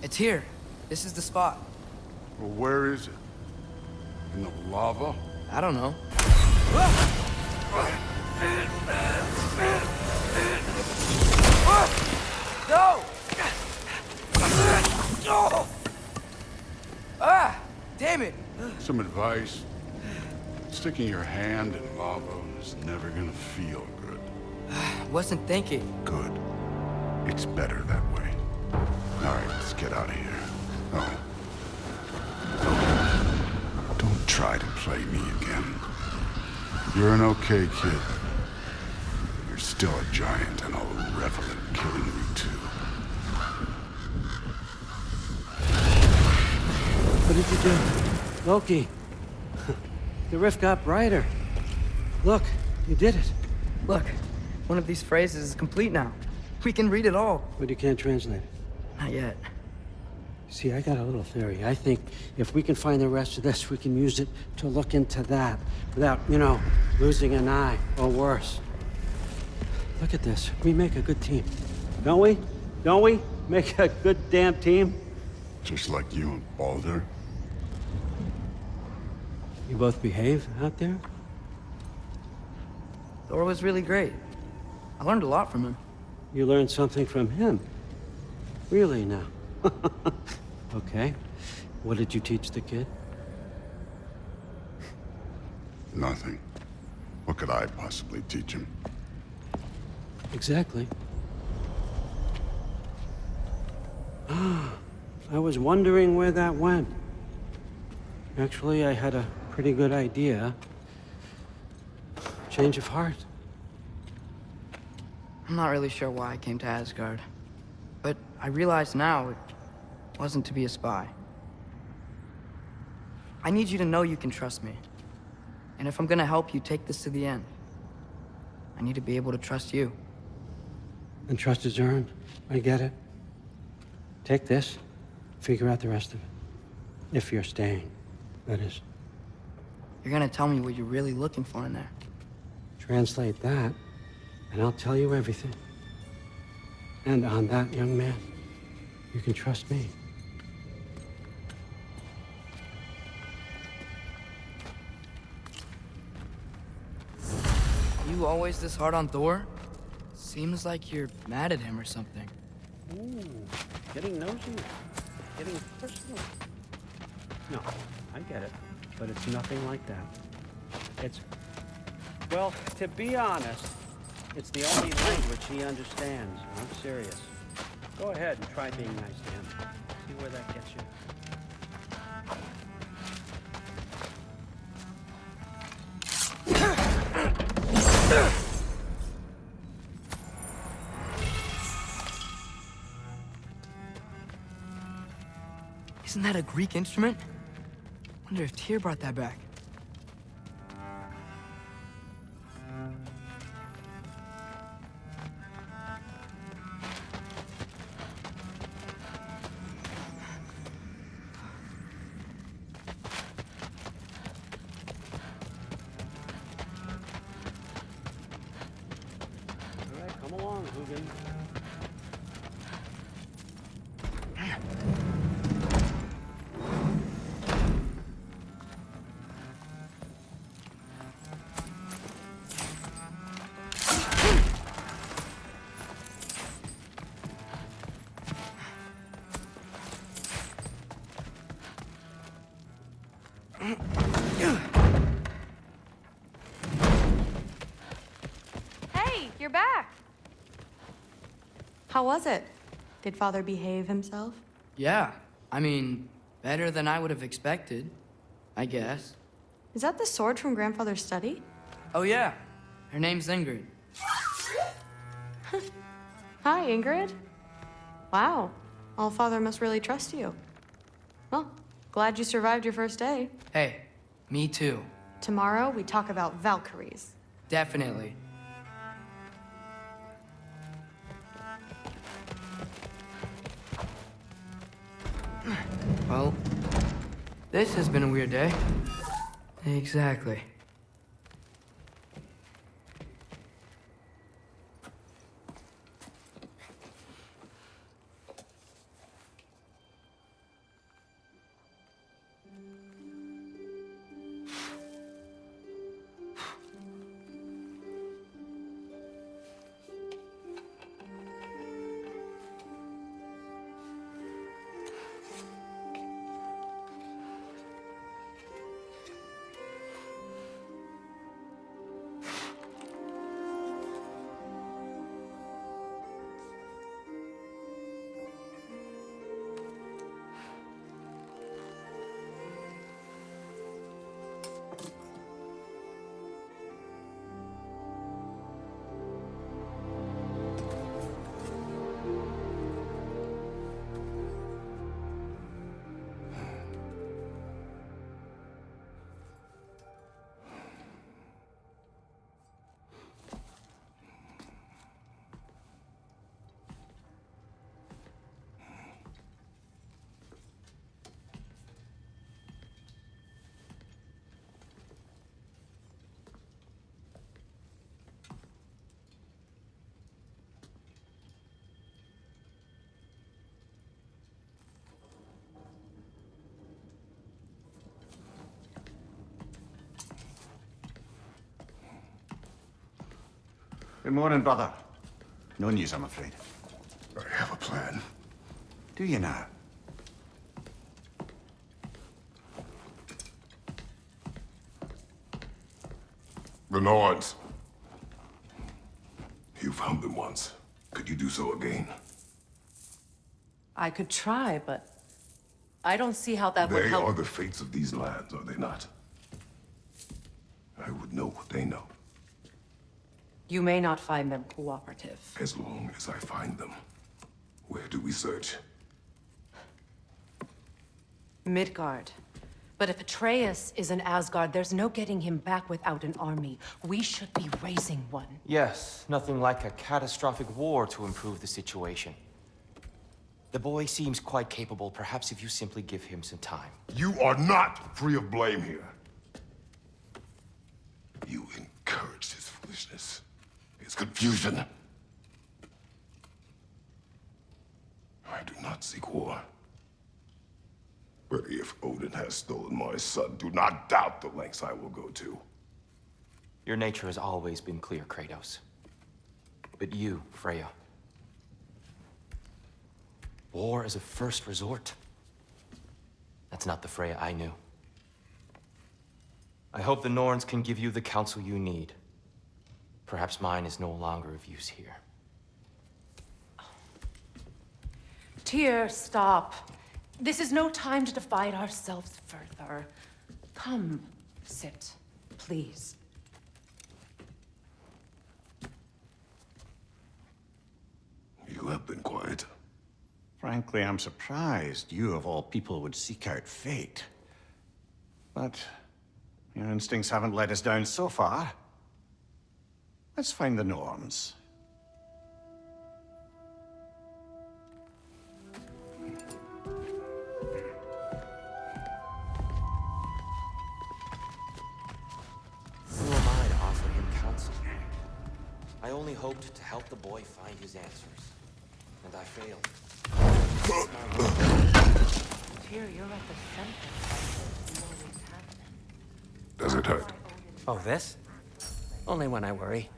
It's here. This is the spot. Well, where is it? In the lava? I don't know. No! Ah! Damn it! Some advice. Sticking your hand in lava is never gonna feel good. Wasn't thinking. Good. It's better that way. All right, let's get out of here. Oh. Don't try to play me again. You're an okay kid. You're still a giant, and I'll revel in killing you too. What did you do? Loki. The rift got brighter. Look, you did it. Look, one of these phrases is complete now. We can read it all. But you can't translate it. Not yet. See, I got a little theory. I think if we can find the rest of this, we can use it to look into that without, losing an eye or worse. Look at this. We make a good team. Don't we? Don't we? Make a good damn team? Just like you and Baldur. You both behave out there? Thor was really great. I learned a lot from him. You learned something from him? Really now? Okay. What did you teach the kid? Nothing. What could I possibly teach him? Exactly. I was wondering where that went. Actually, I had a pretty good idea. Change of heart. I'm not really sure why I came to Asgard. But I realize now it wasn't to be a spy. I need you to know you can trust me. And if I'm gonna help you take this to the end, I need to be able to trust you. And trust is earned. I get it. Take this, figure out the rest of it. If you're staying, that is. You're gonna tell me what you're really looking for in there. Translate that, and I'll tell you everything. And on that, young man, you can trust me. You always this hard on Thor? Seems like you're mad at him or something. Ooh, getting nosy, getting personal. No, I get it, but it's nothing like that. Well, to be honest, it's the only language he understands. I'm serious. Go ahead and try being nice to him. See where that gets you. Isn't that a Greek instrument? Wonder if Tyr brought that back. All right, come along, Hugin. Hey, you're back. How was it? Did Father behave himself? Yeah, I mean, better than I would have expected, I guess. Is that the sword from Grandfather's study? Oh yeah, her name's Ingrid. Hi, Ingrid. Wow, All-Father must really trust you. Well, glad you survived your first day. Hey, me too. Tomorrow, we talk about Valkyries. Definitely. Well, this has been a weird day. Exactly. Good morning, brother. No news, I'm afraid. I have a plan. Do you now? The Norns. You found them once. Could you do so again? I could try, but I don't see how that would They help. are the fates of these lands, are they not? I would know what they know, You may not find them cooperative. as long as I find them. Where do we search? Midgard. But if Atreus is in Asgard, there's no getting him back without an army. We should be raising one. Yes, nothing like a catastrophic war to improve the situation. The boy seems quite capable. Perhaps if you simply give him some time. You are not free of blame here. You encouraged his foolishness, his confusion. I do not seek war. But if Odin has stolen my son, do not doubt the lengths I will go to. Your nature has always been clear, Kratos. But you, Freya. War as a first resort. That's not the Freya I knew. I hope the Norns can give you the counsel you need. Perhaps mine is no longer of use here. Tyr, stop. This is no time to divide ourselves further. Come, sit, please. You have been quiet. Frankly, I'm surprised you, of all people, would seek out fate. But your instincts haven't let us down so far. Let's find the Norns. Who am I to offer him counsel? I only hoped to help the boy find his answers. And I failed. Tyr, you're at the center of this. You always have been. Does it hurt? Oh, this? Only when I worry.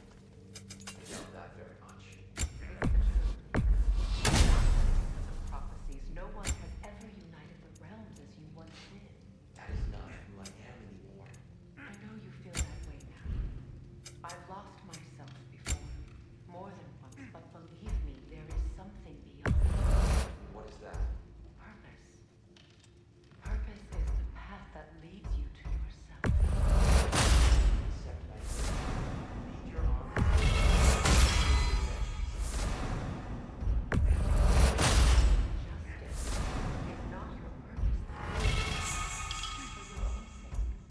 Prophecies, no one has ever united the realms as you once did. That is not who I am anymore. I know you feel that way now. I've lost myself before, more than once, but believe me, there is something beyond. What is that? Purpose. Purpose is the path that leads you to yourself. Except I need your arms. Justice is not your purpose. For your own sake.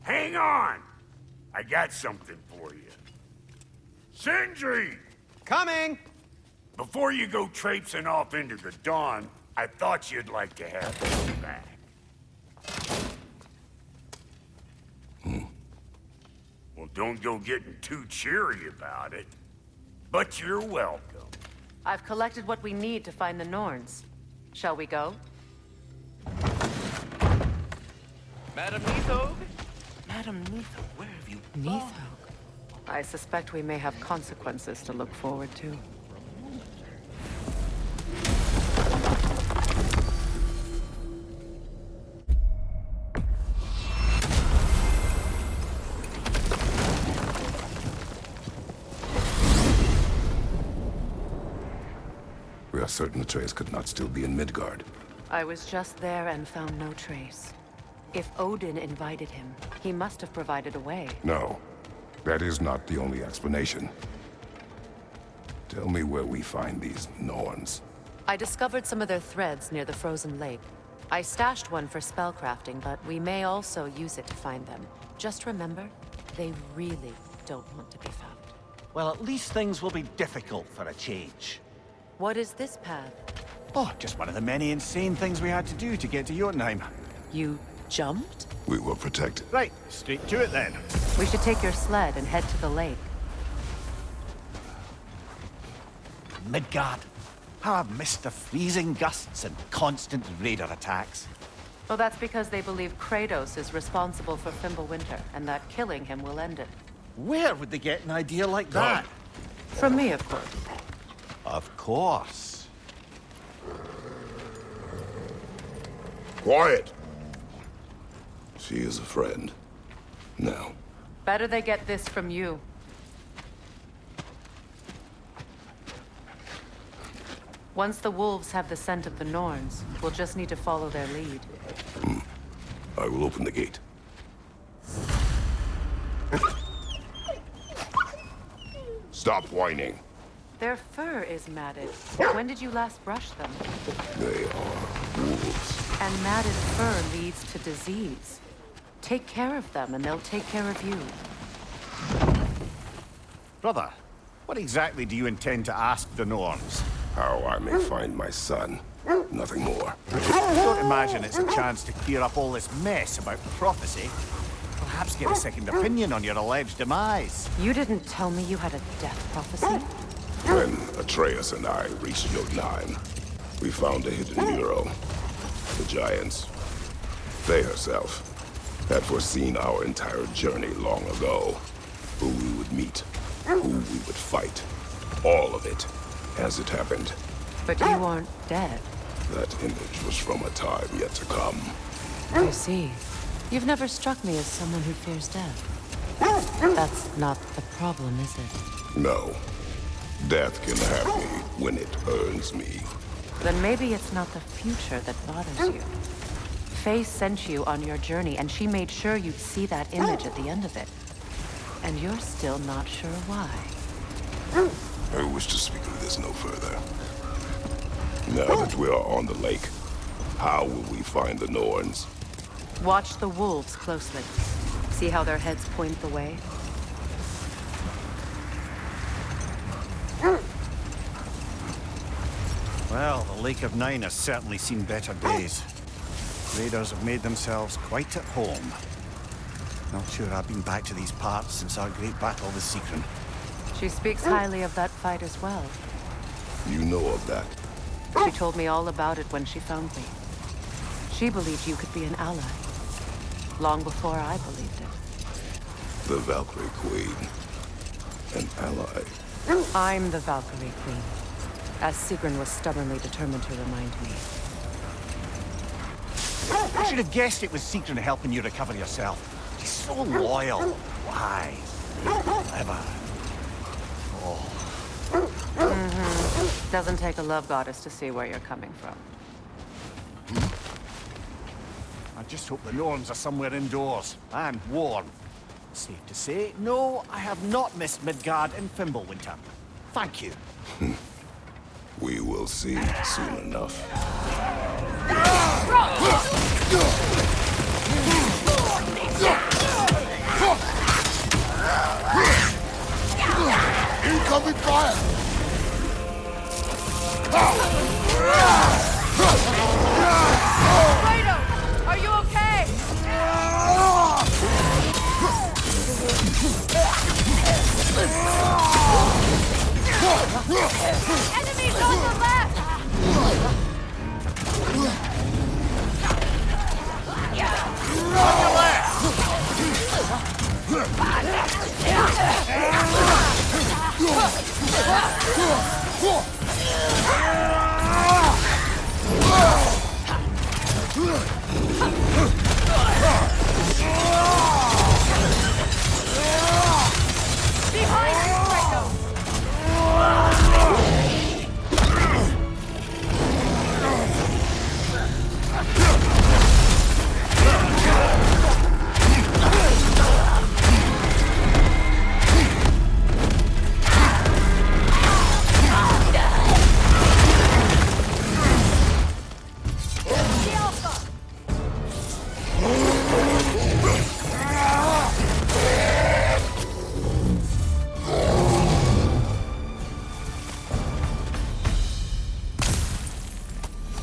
Hang on! I got something for you. Sindri! Coming! Before you go traipsing off into the dawn, I thought you'd like to have this back. Want Don't go getting too cheery about it. But you're welcome. I've collected what we need to find the Norns. Shall we go? Madam Neathog? Madam Neathog, where have you gone? Neathog. I suspect we may have consequences to look forward to. We are certain Atreus could not still be in Midgard. I was just there and found no trace. If Odin invited him, he must have provided a way. No, that is not the only explanation. Tell me where we find these Norns. I discovered some of their threads near the frozen lake. I stashed one for spellcrafting, but we may also use it to find them. Just remember, they really don't want to be found. Well, at least things will be difficult for a change. What is this path? Oh, just one of the many insane things we had to do to get to Jotunheim. You jumped? We will protect it. Right, straight to it then. We should take your sled and head to the lake. Midgard. How I've missed the freezing gusts and constant raider attacks. Well, that's because they believe Kratos is responsible for Fimbulwinter, and that killing him will end it. Where would they get an idea like that? From me, of course. Of course. Quiet! She is a friend. Now. Better they get this from you. Once the wolves have the scent of the Norns, we'll just need to follow their lead. I will open the gate. Stop whining. Their fur is matted. When did you last brush them? They are wolves. And matted fur leads to disease. Take care of them, and they'll take care of you. Brother, what exactly do you intend to ask the Norns? How I may find my son. Nothing more. Don't imagine it's a chance to clear up all this mess about prophecy. Perhaps get a second opinion on your alleged demise. You didn't tell me you had a death prophecy? When Atreus and I reached Jotunheim, we found a hidden mural. The giants, they herself, had foreseen our entire journey long ago. Who we would meet, who we would fight. All of it, as it happened. But you aren't dead. That image was from a time yet to come. I see. You've never struck me as someone who fears death. That's not the problem, is it? No. Death can have me when it earns me. Then maybe it's not the future that bothers you. Faye sent you on your journey, and she made sure you'd see that image at the end of it. And you're still not sure why. I wish to speak of this no further. Now that we are on the lake, how will we find the Norns? Watch the wolves closely. See how their heads point the way? Well, the Lake of Nine has certainly seen better days. Raiders have made themselves quite at home. Not sure I've been back to these parts since our great battle with Sigrun. She speaks highly of that fight as well. You know of that. She told me all about it when she found me. She believed you could be an ally. Long before I believed it. The Valkyrie Queen. An ally. I'm the Valkyrie Queen, as Sigrun was stubbornly determined to remind me. I should have guessed it was Sigrun helping you recover yourself. She's so loyal, wise, clever. Doesn't take a love goddess to see where you're coming from. I just hope the Norns are somewhere indoors and warm. Safe to say, no, I have not missed Midgard in Fimbulwinter. Thank you. We will see soon enough. Incoming fire! Kratos! Are you okay?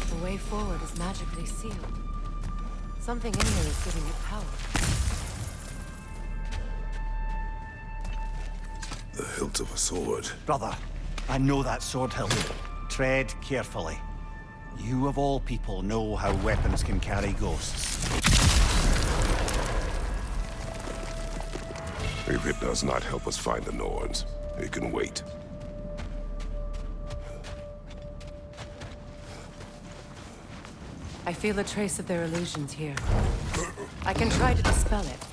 The way forward is magically sealed. Something in here is giving you power. The hilt of a sword. Brother, I know that sword hilt. Tread carefully. You of all people know how weapons can carry ghosts. If it does not help us find the Norns, it can wait. I feel a trace of their illusions here. I can try to dispel it.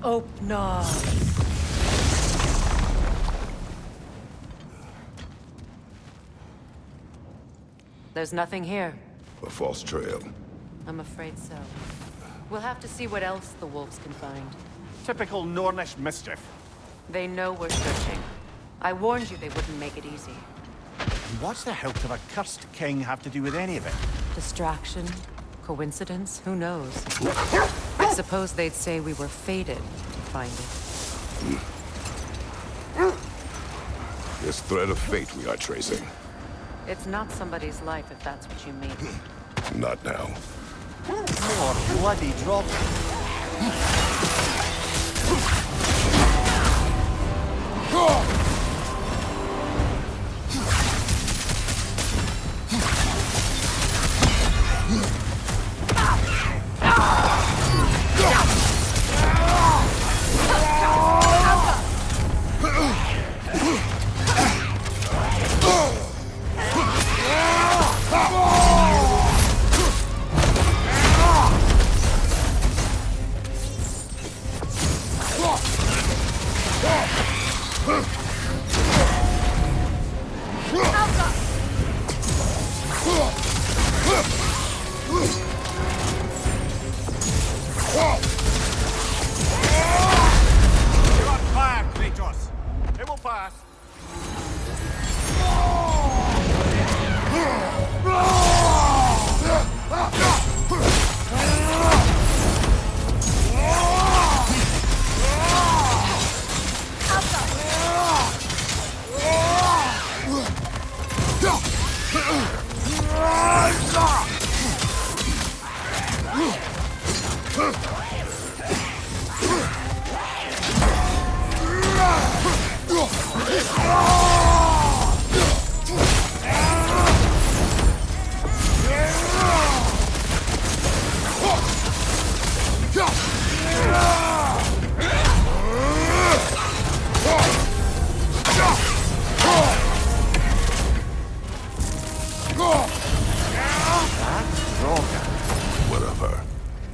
Oh, no. There's nothing here. A false trail. I'm afraid so. We'll have to see what else the wolves can find. Typical Nornish mischief. They know we're searching. I warned you they wouldn't make it easy. And what's the hilt of a cursed king have to do with any of it? Distraction? Coincidence? Who knows? I suppose they'd say we were fated to find it. This thread of fate we are tracing. It's not somebody's life, if that's what you mean. Not now. More bloody drop.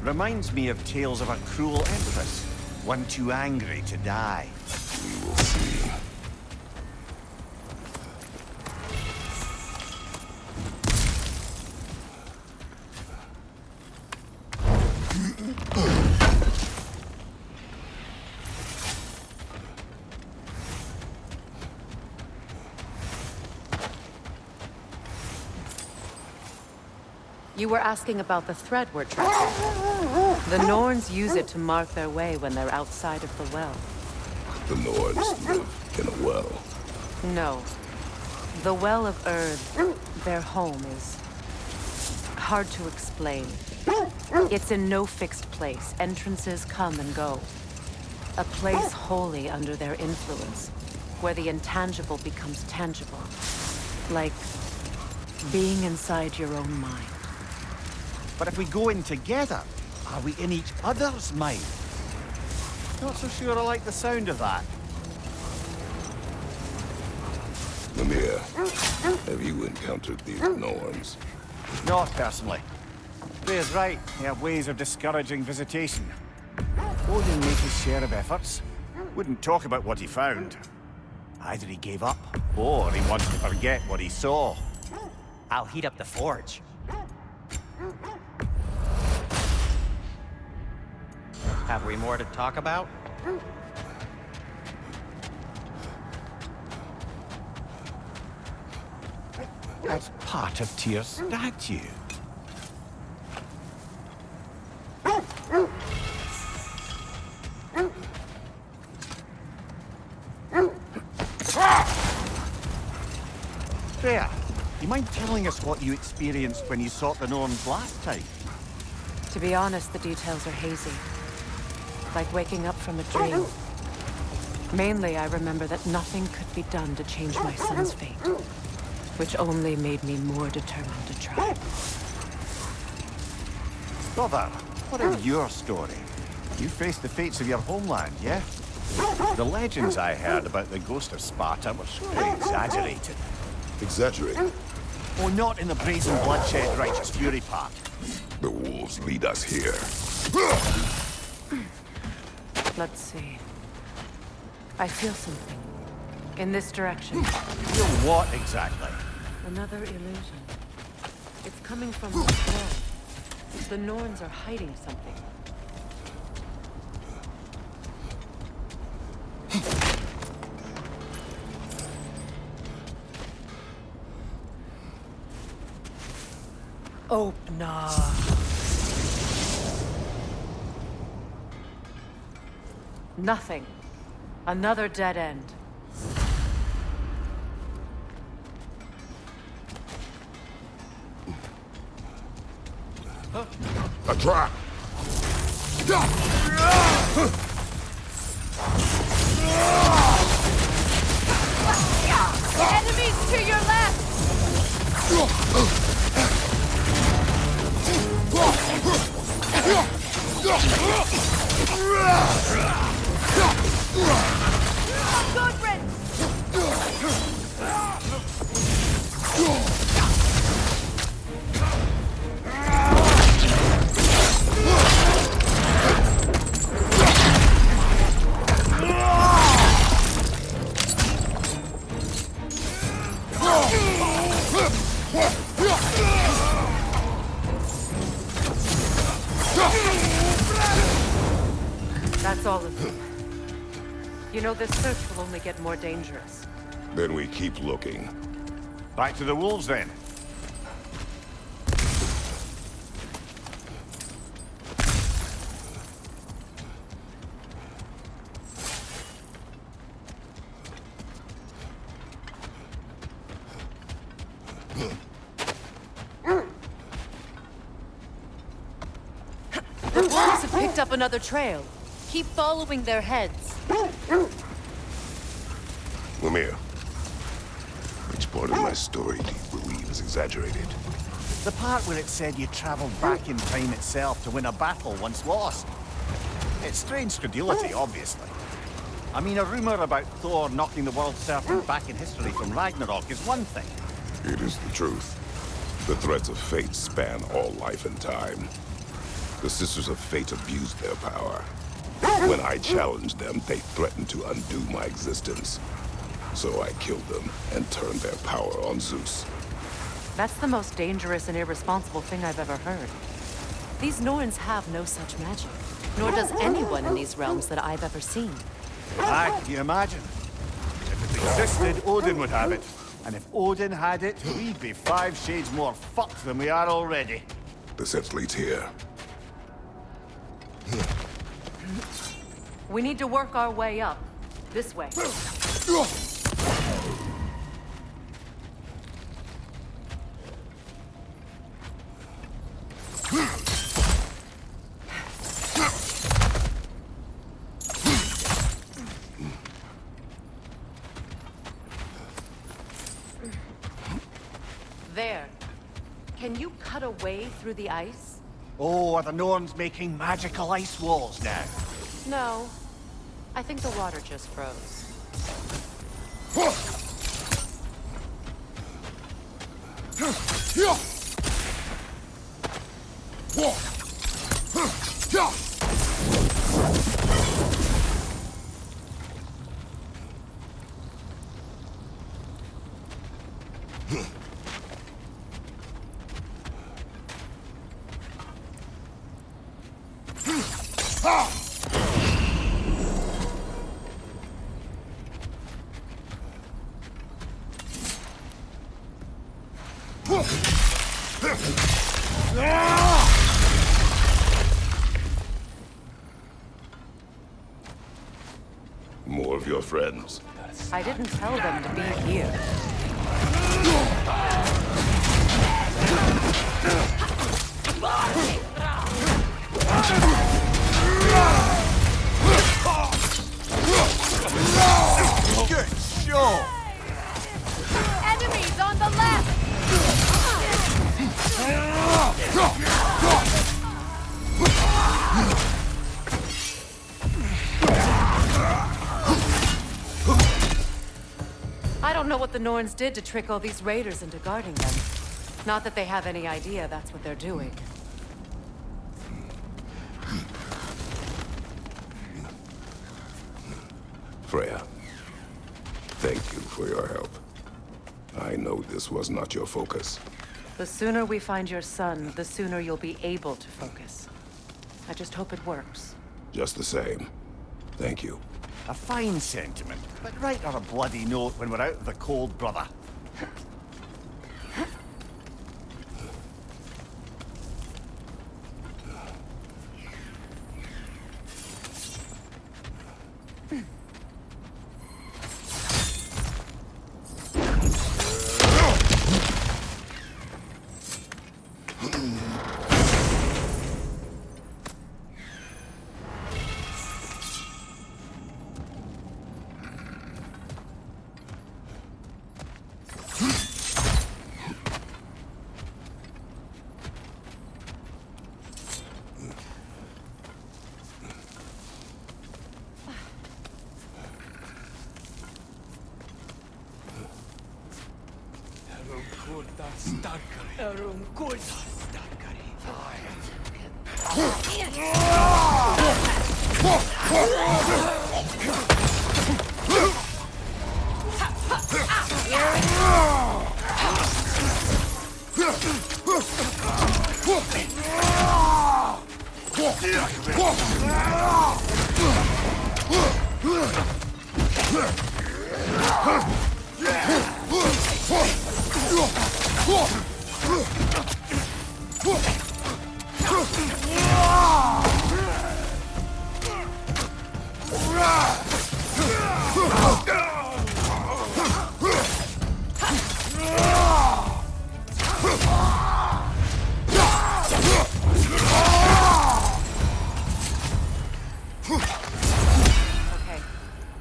Reminds me of tales of a cruel empress, one too angry to die. We will see. You were asking about the thread we're tracking. The Norns use it to mark their way when they're outside of the well. The Norns live in a well. No. The Well of Erd, their home, is hard to explain. It's in no fixed place. Entrances come and go. A place wholly under their influence, where the intangible becomes tangible. Like Being inside your own mind. But if we go in together, are we in each other's mind? Not so sure I like the sound of that. Lemire, have you encountered these Norns? Not personally. Freya's right. They have ways of discouraging visitation. Odin made his share of efforts. Wouldn't talk about what he found. Either he gave up, or he wants to forget what he saw. I'll heat up the forge. Have we more to talk about? That's part of Tyr's statue. Freya, you mind telling us what you experienced when you sought the Norns last time? To be honest, the details are hazy. Like waking up from a dream. Mainly, I remember that nothing could be done to change my son's fate. Which only made me more determined to try. Brother, what of your story? You faced the fates of your homeland, yeah? The legends I heard about the ghost of Sparta were surely exaggerated. Exaggerate? Oh, not in the brazen bloodshed righteous fury part. The wolves lead us here. Let's see. I feel something. In this direction. Feel what exactly? Another illusion. It's coming from this wall. The Norns are hiding something. Opener. Nothing. Another dead end. A trap! Enemies to your left! That's all of them. You know, this search will only get more dangerous. Then we keep looking. Back to the wolves, then. The wolves have picked up another trail. Keep following their heads. Lemire, which part of my story do you believe is exaggerated? The part where it said you traveled back in time itself to win a battle once lost. It's strange credulity, obviously. I mean, a rumor about Thor knocking the world serpent back in history from Ragnarok is one thing. It is the truth. The threads of fate span all life and time. The Sisters of Fate abused their power. When I challenged them, they threatened to undo my existence. So I killed them and turned their power on Zeus. That's the most dangerous and irresponsible thing I've ever heard. These Norns have no such magic. Nor does anyone in these realms that I've ever seen. Aye, can you imagine? If it existed, Odin would have it. And if Odin had it, we'd be 5 shades more fucked than we are already. The sense leads here. We need to work our way up. This way. There. Can you cut a way through the ice? Oh, are the Norns making magical ice walls now? No. I think the water just froze. More of your friends. I didn't tell them to be here. Good show! Enemies on the left! I don't know what the Norns did to trick all these raiders into guarding them. Not that they have any idea that's what they're doing. Freya, thank you for your help. I know this was not your focus. The sooner we find your son, the sooner you'll be able to focus. I just hope it works. Just the same, thank you. A fine sentiment, but write her a bloody note when we're out of the cold, brother.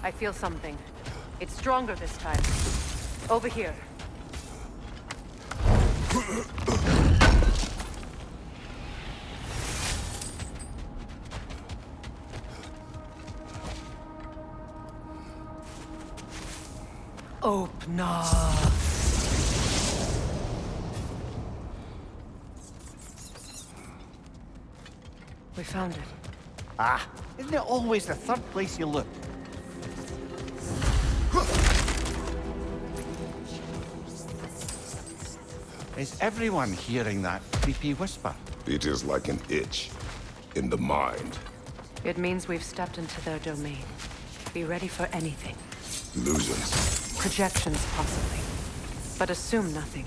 I feel something. It's stronger this time. Over here. Open up. We found it. Ah, isn't it always the third place you look? Is everyone hearing that creepy whisper? It is like an itch in the mind. It means we've stepped into their domain. Be ready for anything. Illusions. Projections, possibly. But assume nothing.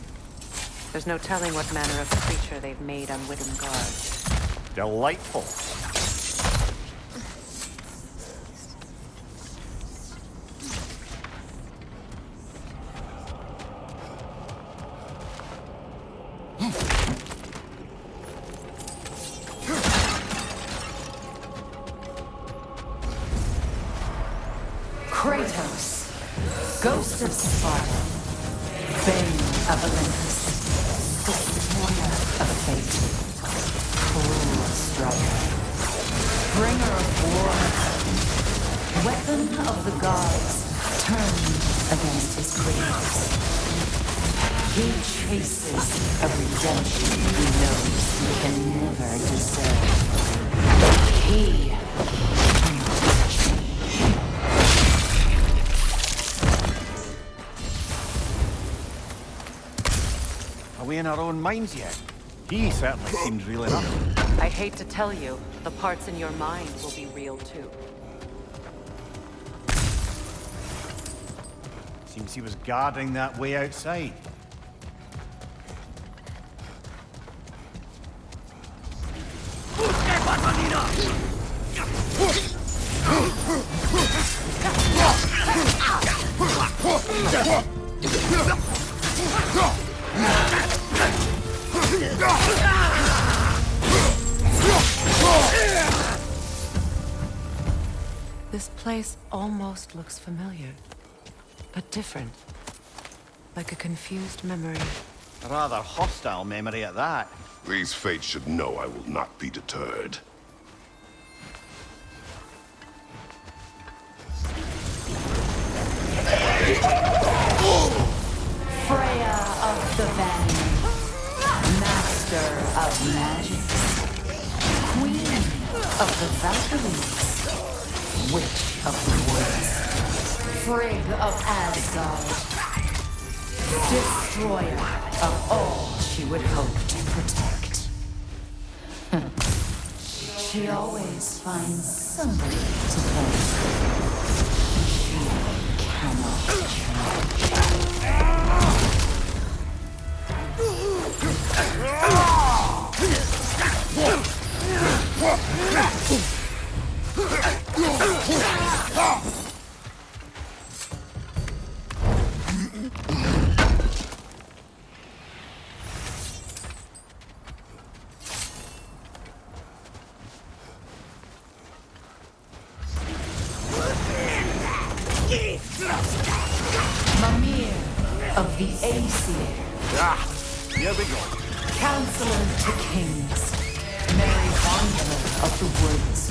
There's no telling what manner of creature they've made unwitting guards. Delightful. Kratos, Ghost of Sparta, Bane of Olympus. Striker, bringer of war, weapon of the gods, turned against his creators. He chases a redemption he knows he can never deserve. He Are we in our own minds yet? He certainly seems real enough. I hate to tell you, the parts in your mind will be real too. Seems he was guarding that way outside. This place almost looks familiar, but different. Like a confused memory. A rather hostile memory at that. These fates should know I will not be deterred. Freya of the Van, master of magic, queen of the Valkyries, witch of the woods, Frigg of Asgard, destroyer of all she would hope to protect. She always finds somebody to blame. She cannot change. Mimir of the Aesir. Ah, here we go. Counselor to kings, Mary Wanderer of the woods,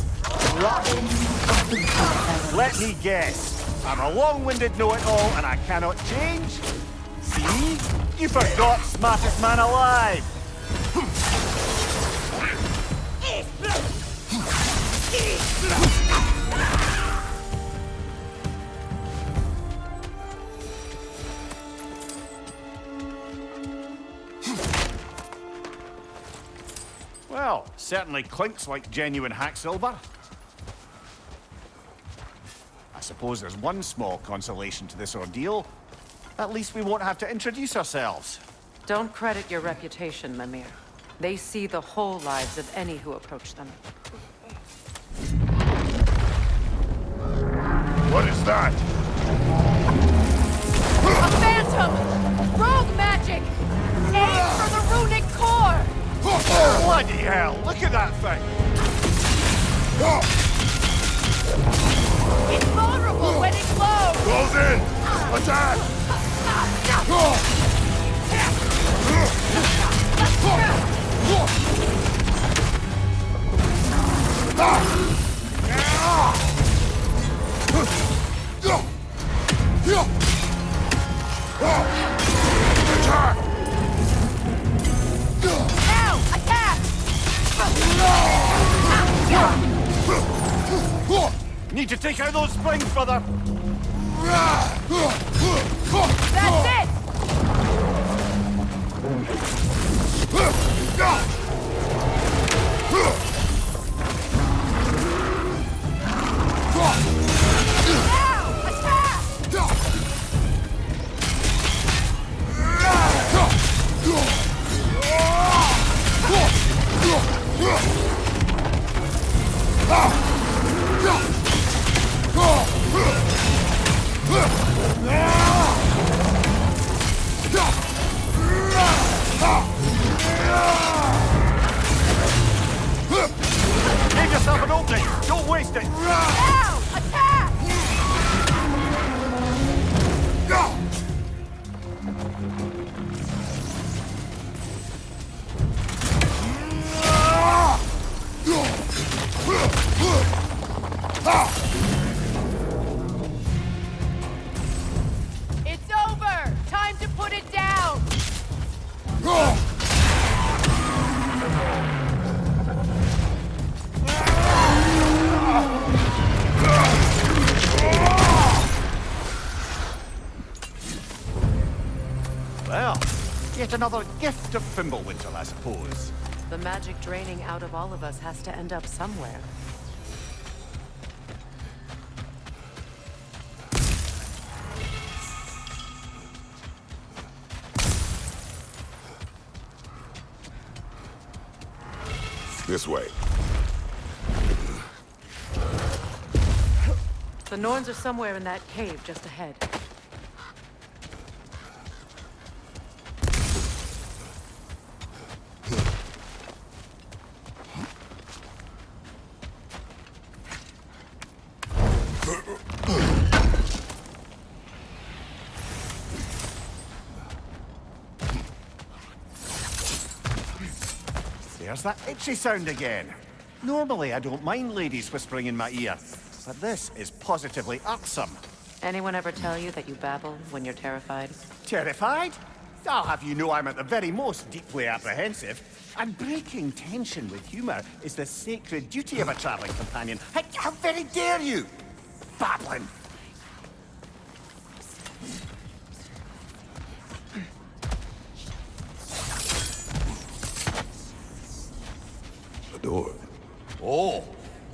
Robin of the Goodfellows. Let me guess. I'm a long-winded know-it-all and I cannot change? See? You forgot smartest man alive! Well, certainly clinks like genuine hack silver. I suppose there's one small consolation to this ordeal. At least we won't have to introduce ourselves. Don't credit your reputation, Mimir. They see the whole lives of any who approach them. What is that? A phantom! Rogue magic! Aim for the runic core! Bloody hell, look at that thing! It's vulnerable when it glows! Close in! Attack! Attack! Now! Attack! Need to take out those springs, brother! That's it! Now! Attack! yet another gift of Fimbulwinter, I suppose. The magic draining out of all of us has to end up somewhere. This way. The Norns are somewhere in that cave just ahead. There's that itchy sound again. Normally, I don't mind ladies whispering in my ear, but this is positively irksome. Anyone ever tell you that you babble when you're terrified? Terrified? I'll have you know I'm at the very most deeply apprehensive. And breaking tension with humor is the sacred duty of a traveling companion. How very dare you! Babbling! The door. Oh,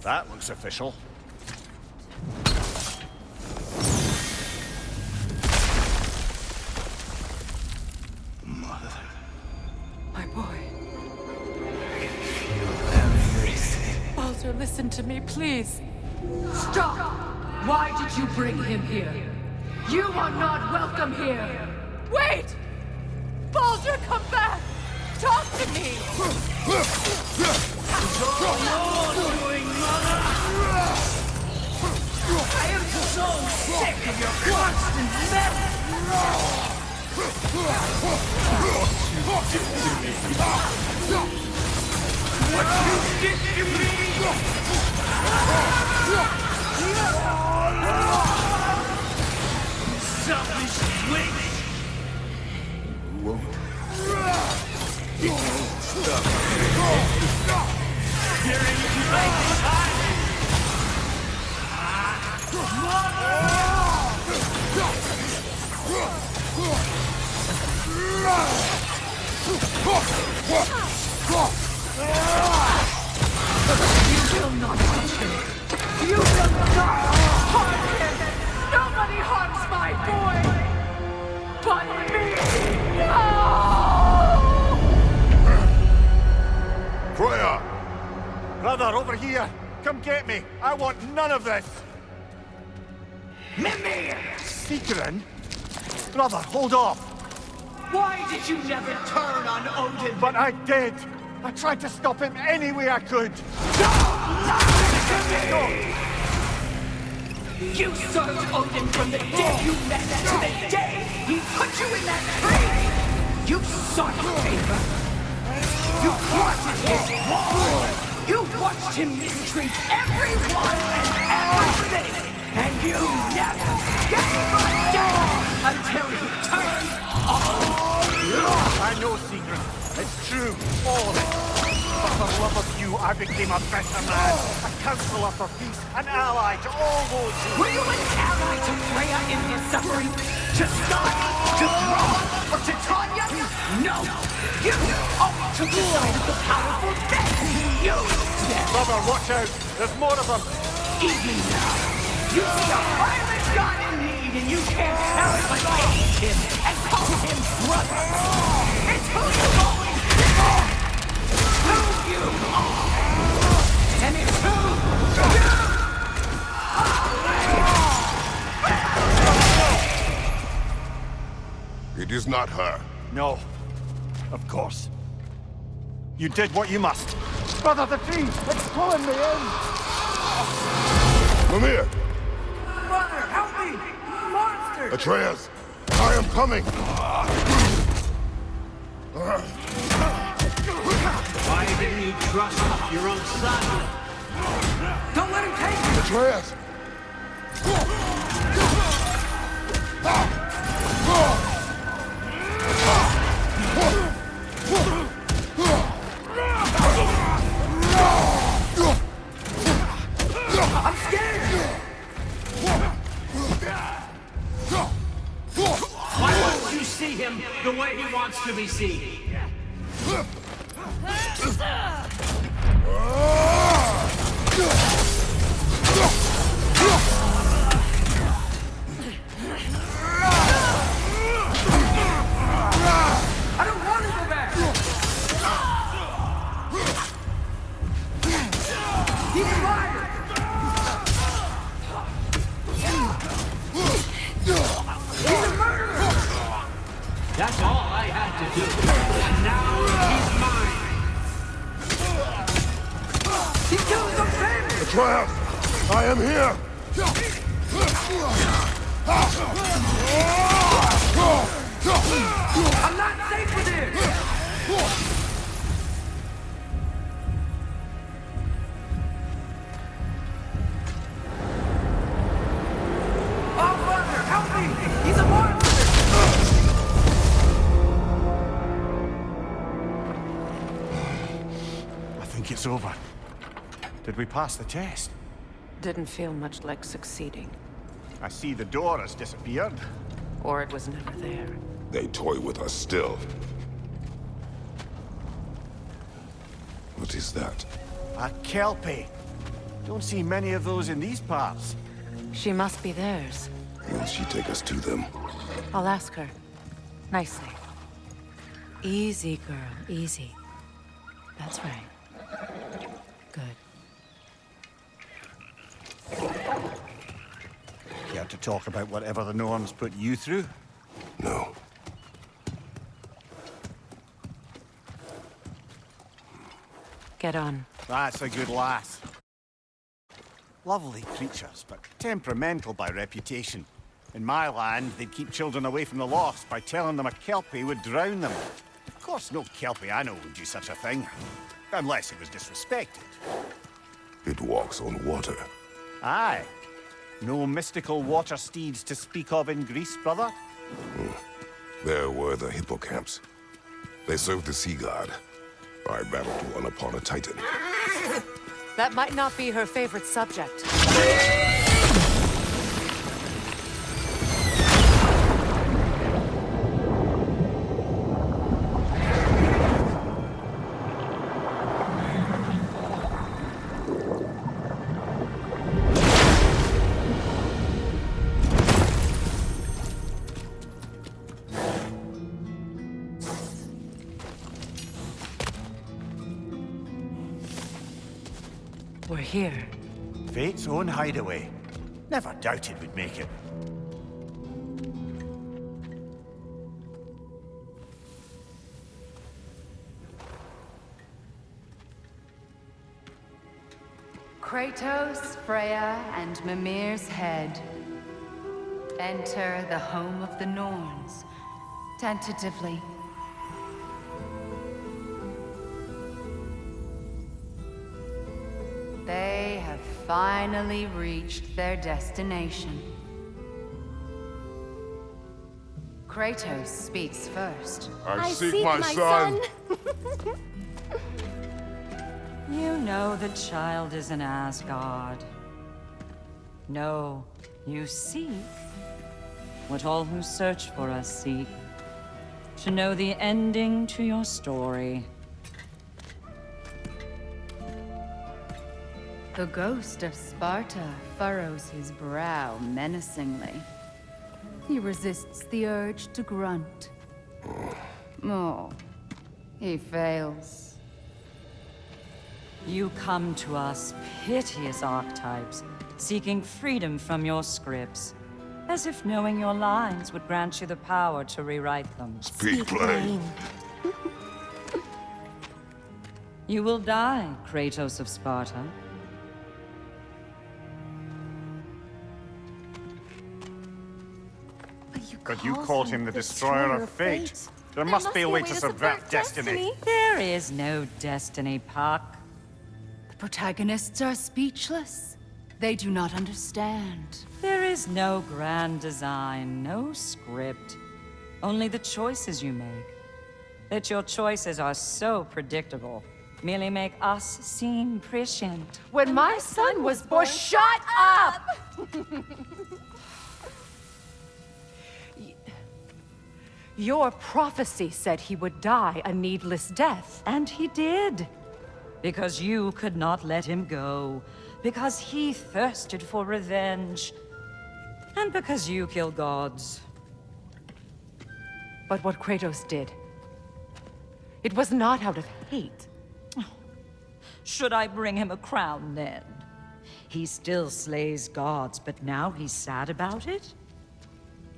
that looks official. Mother. My boy. I can feel everything. Baldur, listen to me, please. Stop! Why did you bring him here? You are not welcome here! Wait! Baldur, come back! Talk to me! I am so sick of your constant mess! What you did to me! Selfish witch! You won't stop. Hearing you like time. You will not touch him! You will not harm him! Nobody harms my boy! But me! No! Freya! Brother, over here! Come get me! I want none of this! Mimir! Sigrun? Brother, hold off! Why did you never turn on Odin? But I did! I tried to stop him any way I could! You served Odin from the day you met to the day he put you in that tree! You sought favor! You wanted his wall! You watched him mistreat everyone and everything! And you never gave a damn until he turned on you! I know, Sigrun. It's true, all of it. But for love of you, I became a better man. A counselor for peace, an ally to all those who... Were you an ally to Freya in his suffering? To Skadi? To Thrawn? Or to Tanya? No! You always took the side of the powerful, then you used them! Brother, watch out! There's more of them! Even now, you see a violent god in need and you can't help but hate him and call him brother! It's who you've always been! Who you are! And it's who you are! It is not her. No. Of course. You did what you must. Brother, the tree! It's pulling me in! Mimir! Brother, help me! Monster! Atreus! I am coming! Why didn't you trust your own son? Don't let him take you! Atreus! I'm scared! Why won't you see him the way he wants to to be seen. I don't want to go back! He's a liar! He's a murderer! That's all I had to do. And now he's mine! He killed some family! Atreus! I am here! I'm not safe with him! Oh, Father, help me! He's a monster! I think it's over. Did we pass the test? Didn't feel much like succeeding. I see the door has disappeared. Or it was never there. They toy with us still. What is that? A Kelpie. Don't see many of those in these parts. She must be theirs. Will she take us to them? I'll ask her. Nicely. Easy, girl. Easy. That's right. Good. Care to talk about whatever the Norns put you through? No. Get on. That's a good lass. Lovely creatures, but temperamental by reputation. In my land, they'd keep children away from the lost by telling them a Kelpie would drown them. Of course, no Kelpie I know would do such a thing. Unless it was disrespected. It walks on water. Aye. No mystical water steeds to speak of in Greece, brother? There were the hippocamps. They served the sea god. I battled one upon a titan. That might not be her favorite subject. We're here. Fate's own hideaway. Never doubted we'd make it. Kratos, Freya, and Mimir's head. Enter the home of the Norns, tentatively. They have finally reached their destination. Kratos speaks first. I seek my son. You know the child is in Asgard. No, you seek what all who search for us seek. To know the ending to your story. The ghost of Sparta furrows his brow menacingly. He resists the urge to grunt. Oh, he fails. You come to us, piteous archetypes, seeking freedom from your scripts. As if knowing your lines would grant you the power to rewrite them. Speak plain. You will die, Kratos of Sparta. But you called him the Destroyer of Fate. There must be a way to subvert destiny. There is no destiny, Puck. The protagonists are speechless. They do not understand. There is no grand design, no script. Only the choices you make. That your choices are so predictable, merely make us seem prescient. When my son was born, shut up! Your prophecy said he would die a needless death. And he did. Because you could not let him go. Because he thirsted for revenge. And because you kill gods. But what Kratos did, it was not out of hate. Should I bring him a crown then? He still slays gods, but now he's sad about it?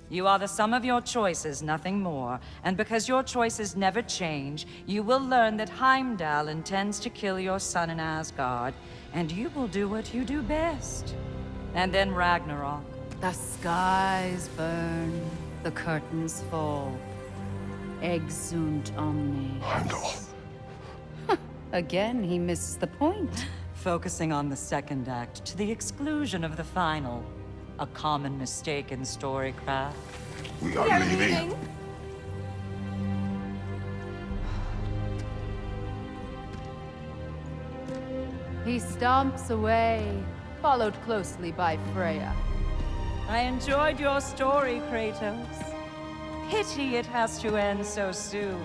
You are the sum of your choices, nothing more. And because your choices never change, you will learn that Heimdall intends to kill your son in Asgard, and you will do what you do best. And then Ragnarok. The skies burn, the curtains fall. Exunt omnes. Heimdall. Again, he misses the point. Focusing on the second act to the exclusion of the final. A common mistake in storycraft. We are leaving. He stomps away, followed closely by Freya. I enjoyed your story, Kratos. Pity it has to end so soon.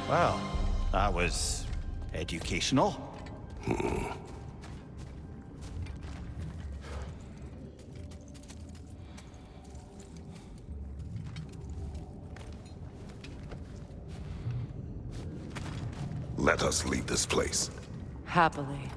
Well, that was educational. Let us leave this place. Happily.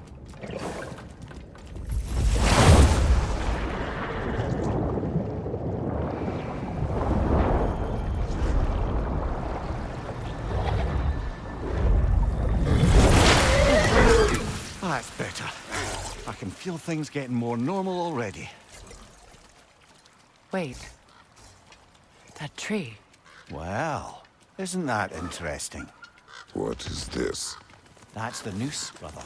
That's better. I can feel things getting more normal already. Wait. That tree. Well, isn't that interesting? What is this? That's the noose, brother.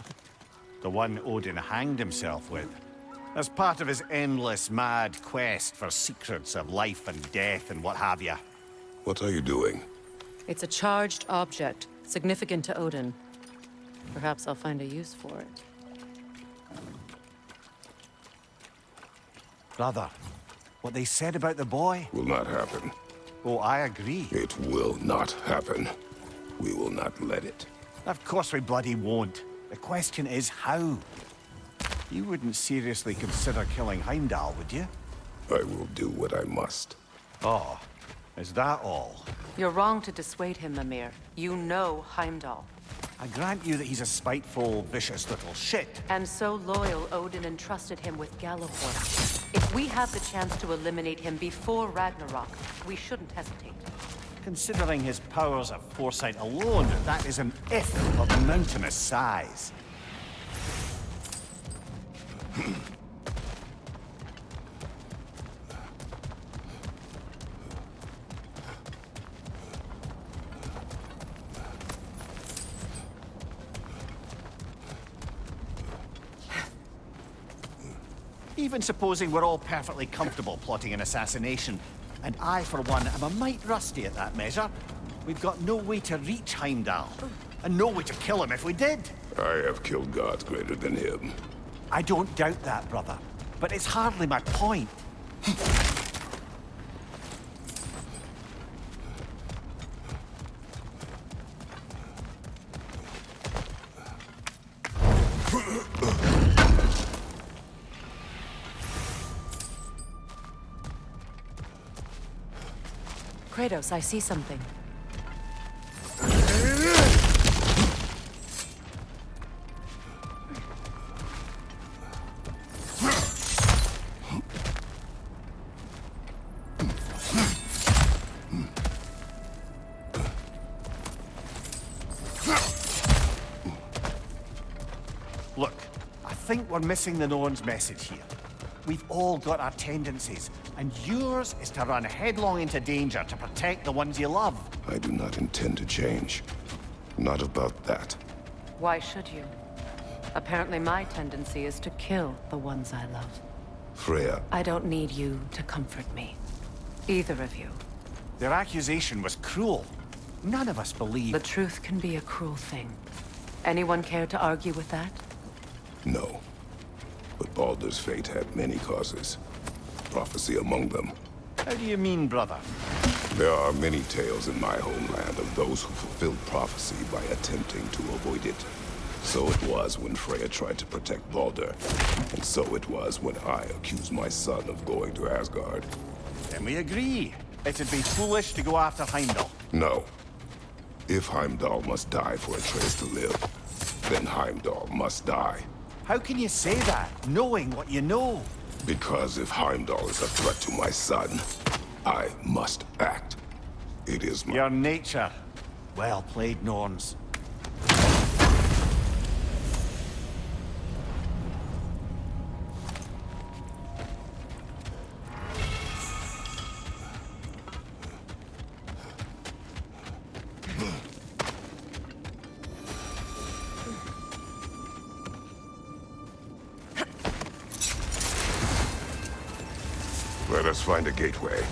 The one Odin hanged himself with. As part of his endless, mad quest for secrets of life and death and what have you. What are you doing? It's a charged object, significant to Odin. Perhaps I'll find a use for it. Brother, what they said about the boy? Will not happen. Oh, I agree. It will not happen. We will not let it. Of course we bloody won't. The question is how? You wouldn't seriously consider killing Heimdall, would you? I will do what I must. Oh, is that all? You're wrong to dissuade him, Mimir. You know Heimdall. I grant you that he's a spiteful, vicious little shit. And so loyal, Odin entrusted him with Gjallarhorn. If we have the chance to eliminate him before Ragnarok, we shouldn't hesitate. Considering his powers of foresight alone, that is an if of mountainous size. Even supposing we're all perfectly comfortable plotting an assassination, and I, for one, am a mite rusty at that measure, we've got no way to reach Heimdall, and no way to kill him if we did. I have killed gods greater than him. I don't doubt that, brother, but it's hardly my point. Kratos, I see something. Look, I think we're missing the Norn's message here. We've all got our tendencies, and yours is to run headlong into danger to protect the ones you love. I do not intend to change. Not about that. Why should you? Apparently my tendency is to kill the ones I love. Freya. I don't need you to comfort me. Either of you. Their accusation was cruel. None of us believe. The truth can be a cruel thing. Anyone care to argue with that? No. But Baldur's fate had many causes. Prophecy among them. How do you mean, brother? There are many tales in my homeland of those who fulfilled prophecy by attempting to avoid it. So it was when Freya tried to protect Baldur. And so it was when I accused my son of going to Asgard. Then we agree. It'd be foolish to go after Heimdall. No. If Heimdall must die for Atreus to live, then Heimdall must die. How can you say that, knowing what you know? Because if Heimdall is a threat to my son, I must act. It is my... Your nature. Well played, Norns. Let us find a gateway.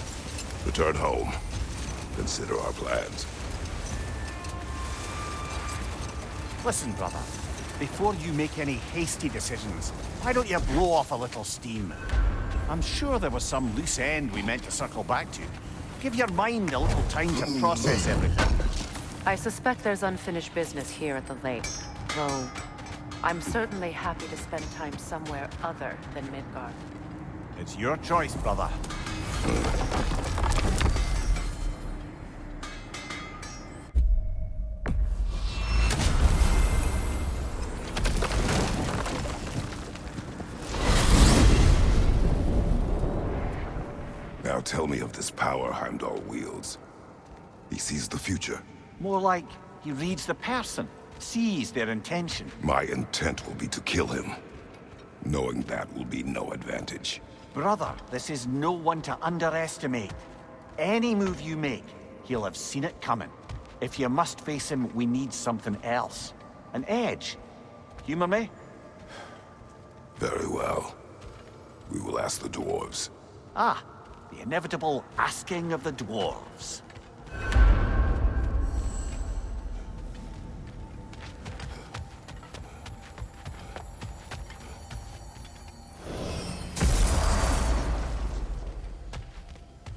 Return home. Consider our plans. Listen, brother. Before you make any hasty decisions, why don't you blow off a little steam? I'm sure there was some loose end we meant to circle back to. Give your mind a little time to process everything. I suspect there's unfinished business here at the lake, though I'm certainly happy to spend time somewhere other than Midgard. It's your choice, brother. Now tell me of this power Heimdall wields. He sees the future. More like he reads the person, sees their intention. My intent will be to kill him. Knowing that will be no advantage. Brother, this is no one to underestimate. Any move you make, he'll have seen it coming. If you must face him, we need something else. An edge. Humor me? Very well. We will ask the dwarves. Ah, the inevitable asking of the dwarves.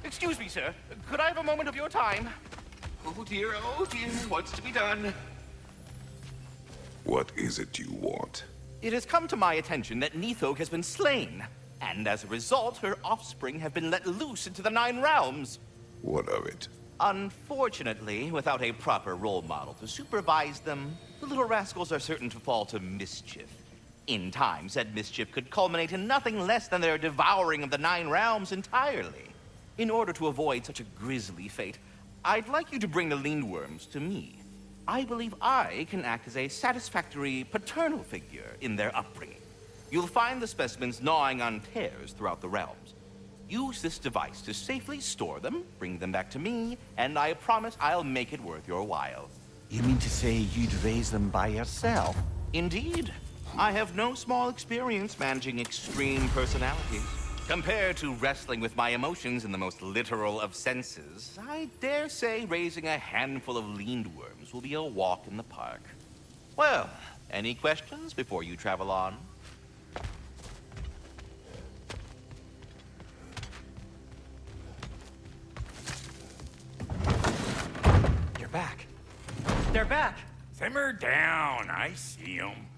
Excuse me, sir. Could I have a moment of your time? Oh dear, what's to be done? What is it you want? It has come to my attention that Nithog has been slain, and as a result, her offspring have been let loose into the Nine Realms. What of it? Unfortunately, without a proper role model to supervise them, the little rascals are certain to fall to mischief. In time, said mischief could culminate in nothing less than their devouring of the Nine Realms entirely. In order to avoid such a grisly fate, I'd like you to bring the Lindworms to me. I believe I can act as a satisfactory paternal figure in their upbringing. You'll find the specimens gnawing on tears throughout the realms. Use this device to safely store them, bring them back to me, and I promise I'll make it worth your while. You mean to say you'd raise them by yourself? Indeed. I have no small experience managing extreme personalities. Compared to wrestling with my emotions in the most literal of senses, I dare say raising a handful of Lindworms will be a walk in the park. Well, any questions before you travel on? You're back. They're back! Simmer down, I see 'em.